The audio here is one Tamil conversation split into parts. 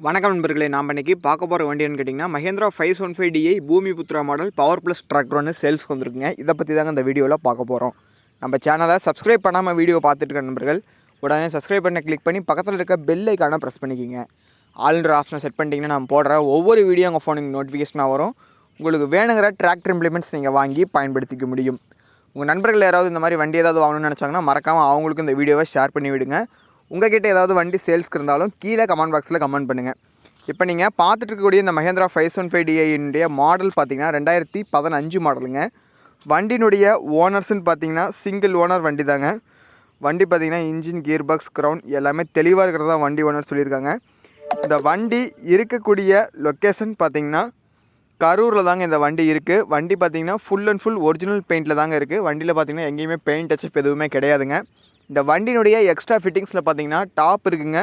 வணக்கம் நண்பர்களே, நாம் இன்றைக்கி பார்க்க போகிற வண்டி என்னன்னு கேட்டிங்கன்னா mahindra 515di Bhumiputra model power plus tractor ஒன்று சேல்ஸ்க்கு வந்துருக்குங்க. இதை பற்றி தாங்க இந்த வீடியோவில் பார்க்க போகிறோம். நம்ம சேனலை சப்ஸ்கிரைப் பண்ணாமல் வீடியோ பார்த்துட்டு இருக்க நண்பர்கள் உடனே சப்ஸ்கிரைப் பண்ண கிளிக் பண்ணி பக்கத்தில் இருக்க பெல் ஐக்கானை ப்ரெஸ் பண்ணிக்கிங்க. ஆல்ன்ற ஆப்ஷனை செட் பண்ணிட்டீங்கன்னா நம்ம போடுற ஒவ்வொரு வீடியோ உங்கள் ஃபோனுக்கு நோட்டிஃபிகேஷனாக வரும். உங்களுக்கு வேணுங்கிற டிராக்டர் இம்ப்ளிமெண்ட்ஸ் நீங்கள் வாங்கி பயன்படுத்திக்க முடியும். உங்கள் நண்பர்கள் யாராவது இந்த மாதிரி வண்டி ஏதாவது வாங்கணும்னு நினச்சாங்கன்னா மறக்காமல் அவங்களுக்கு இந்த வீடியோவை ஷேர் பண்ணி விடுங்க. உங்கள்கிட்ட ஏதாவது வண்டி சேல்ஸ்க்கு இருந்தாலும் கீழே கமெண்ட் பாக்ஸில் கமெண்ட் பண்ணுங்கள். இப்போ நீங்கள் பார்த்துட்டு இருக்கக்கூடிய இந்த mahindra 515di மாடல் பார்த்தீங்கன்னா 2015 மாடலுங்க. வண்டியினுடைய ஓனர்ஸ்ன்னு பார்த்தீங்கன்னா சிங்கிள் ஓனர் வண்டி தாங்க. வண்டி பார்த்தீங்கன்னா இன்ஜின், கியர் பாக்ஸ், க்ரௌன் எல்லாமே தெளிவாக இருக்கிறதா வண்டி ஓனர் சொல்லியிருக்காங்க. இந்த வண்டி இருக்கக்கூடிய லொக்கேஷன் பார்த்தீங்கன்னா கரூரில் தாங்க இந்த வண்டி இருக்குது. வண்டி பார்த்தீங்கன்னா ஃபுல் அண்ட் ஃபுல் ஒரிஜினல் பெயிண்டில் தாங்க இருக்குது. வண்டியில் பார்த்தீங்கன்னா எங்கேயுமே பெயிண்ட் டச்சப் எதுவுமே கிடையாதுங்க. இந்த வண்டியினுடைய எக்ஸ்ட்ரா ஃபிட்டிங்ஸில் பார்த்தீங்கன்னா டாப் இருக்குங்க,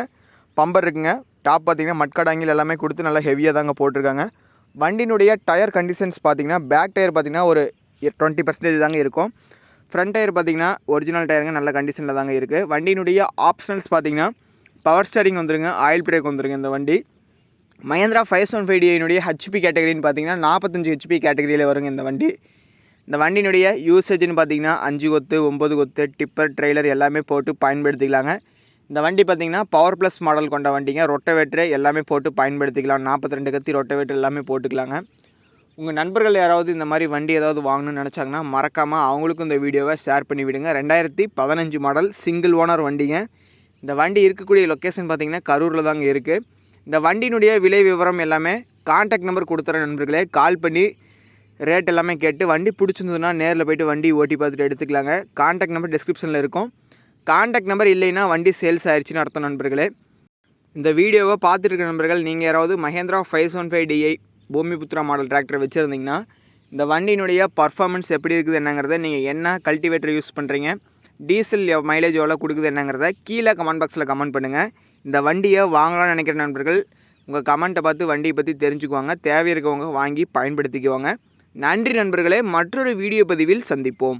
பம்பர் இருக்குங்க. டாப் பார்த்தீங்கன்னா மட்காடாங்கில் எல்லாமே கொடுத்து நல்லா ஹெவியாக தாங்க போட்டிருக்காங்க. வண்டியினுடைய டயர் கண்டிஷன்ஸ் பார்த்தீங்கன்னா பேக் டயர் பார்த்தீங்கன்னா ஒரு 20% தாங்க இருக்கும். ஃப்ரண்ட் டயர் பார்த்தீங்கன்னா ஒரிஜினல் டயருங்க, நல்ல கண்டிஷனில் தாங்க இருக்குது. வண்டியினுடைய ஆப்ஷனல்ஸ் பார்த்தீங்கன்னா பவர் ஸ்டேரிங் வந்துருங்க, ஆயில் பிரேக் வந்துருங்க. இந்த வண்டி mahindra 515di ஹெச்பி கேட்டகரின்னு பார்த்தீங்கன்னா 45 ஹெச்பி கேட்டகரியில் வருங்க இந்த வண்டி. இந்த வண்டியினுடைய யூசேஜ்னு பார்த்தீங்கன்னா 5 கொத்து, 9 கொத்து, டிப்பர், ட்ரெய்லர் எல்லாமே போட்டு பயன்படுத்திக்கலாங்க. இந்த வண்டி பார்த்தீங்கன்னா பவர் ப்ளஸ் மாடல் கொண்ட வண்டிங்க. ரொட்டவேட்ரு எல்லாமே போட்டு பயன்படுத்திக்கலாம். 42 கத்தி ரொட்டவேட்ரு எல்லாமே போட்டுக்கலாங்க. உங்கள் நண்பர்கள் யாராவது இந்த மாதிரி வண்டி ஏதாவது வாங்கணும்னு நினச்சாங்கன்னா மறக்காமல் அவங்களுக்கும் இந்த வீடியோவை ஷேர் பண்ணி விடுங்க. 2015 மாடல் சிங்கிள் ஓனர் வண்டிங்க. இந்த வண்டி இருக்கக்கூடிய லொக்கேஷன் பார்த்தீங்கன்னா கரூரில் தாங்க இருக்குது. இந்த வண்டியினுடைய விலை விவரம் எல்லாமே கான்டாக்ட் நம்பர் கொடுத்துற நண்பர்களே கால் பண்ணி ரேட் எல்லாமே கேட்டு வண்டி பிடிச்சிருந்ததுன்னா நேரில் போய்ட்டு வண்டி ஓட்டி பார்த்துட்டு எடுத்துக்கலாங்க. கான்டாக்ட் நம்பர் டிஸ்கிரிப்ஷனில் இருக்கும். கான்டாக்ட் நம்பர் இல்லைன்னா வண்டி சேல்ஸ் ஆயிடுச்சுன்னு அர்த்தம் நண்பர்களே. இந்த வீடியோவை பார்த்துருக்க நண்பர்கள் நீங்கள் யாராவது mahindra 515di Bhumiputra model tractor வச்சுருந்தீங்கன்னா இந்த வண்டியினுடைய பர்ஃபார்மன்ஸ் எப்படி இருக்குது என்னங்கிறத, நீங்கள் என்ன கல்டிவேட்டர் யூஸ் பண்ணுறீங்க, டீசல் மைலேஜ் எவ்வளோ கொடுக்குது என்னங்கிறத கீழே கமெண்ட் பாக்ஸில் கமெண்ட் பண்ணுங்கள். இந்த வண்டியை வாங்கலாம்னு நினைக்கிற நண்பர்கள் உங்கள் கமெண்ட்டை பார்த்து வண்டியை பற்றி தெரிஞ்சுக்குவாங்க. தேவை இருக்கவங்க வாங்கி பயன்படுத்திக்குவாங்க. நன்றி நண்பர்களே, மற்றொரு வீடியோ பதிவில் சந்திப்போம்.